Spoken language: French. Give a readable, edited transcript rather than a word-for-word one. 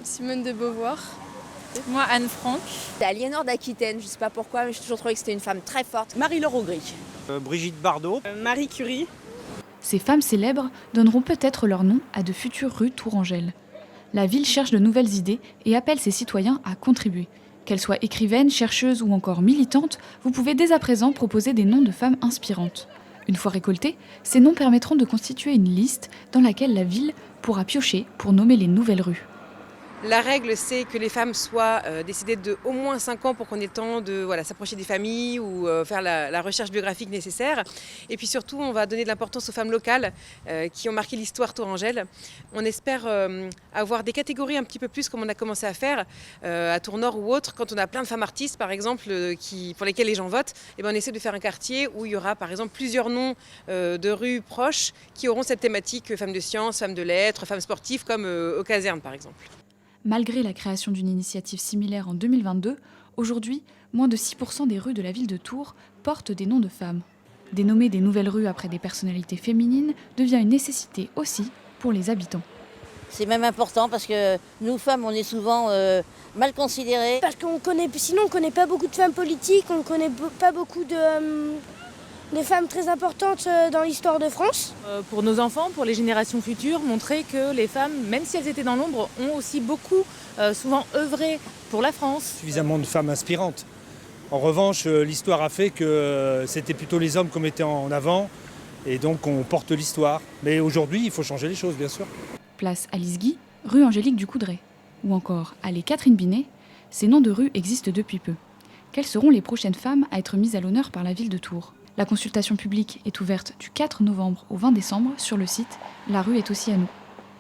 Simone de Beauvoir. Moi, Anne Frank. C'est Aliénor d'Aquitaine, je sais pas pourquoi, mais j'ai toujours trouvé que c'était une femme très forte. Marie-Laure Augry. Brigitte Bardot. Marie Curie. Ces femmes célèbres donneront peut-être leur nom à de futures rues tourangelles. La ville cherche de nouvelles idées et appelle ses citoyens à contribuer. Qu'elles soient écrivaines, chercheuses ou encore militantes, vous pouvez dès à présent proposer des noms de femmes inspirantes. Une fois récoltés, ces noms permettront de constituer une liste dans laquelle la ville pourra piocher pour nommer les nouvelles rues. La règle, c'est que les femmes soient décédées de au moins 5 ans pour qu'on ait le temps de s'approcher des familles ou faire la recherche biographique nécessaire. Et puis surtout, on va donner de l'importance aux femmes locales qui ont marqué l'histoire tourangelle. On espère avoir des catégories un petit peu plus comme on a commencé à faire à Tournord ou autre. Quand on a plein de femmes artistes, par exemple, pour lesquelles les gens votent, et ben on essaie de faire un quartier où il y aura par exemple plusieurs noms de rues proches qui auront cette thématique femmes de sciences, femmes de lettres, femmes sportives comme aux casernes par exemple. Malgré la création d'une initiative similaire en 2022, aujourd'hui, moins de 6% des rues de la ville de Tours portent des noms de femmes. Dénommer des nouvelles rues après des personnalités féminines devient une nécessité aussi pour les habitants. C'est même important parce que nous femmes, on est souvent mal considérées. Parce sinon on connaît pas beaucoup de femmes politiques, on connaît pas beaucoup de femmes très importantes dans l'histoire de France. Pour nos enfants, pour les générations futures, montrer que les femmes, même si elles étaient dans l'ombre, ont aussi beaucoup, souvent œuvré pour la France. Suffisamment de femmes inspirantes. En revanche, l'histoire a fait que c'était plutôt les hommes qu'on mettait en avant et donc on porte l'histoire. Mais aujourd'hui, il faut changer les choses, bien sûr. Place Alice Guy, rue Angélique du Coudray. Ou encore allée Catherine Binet, ces noms de rues existent depuis peu. Quelles seront les prochaines femmes à être mises à l'honneur par la ville de Tours ? La consultation publique est ouverte du 4 novembre au 20 décembre sur le site La rue est aussi à nous.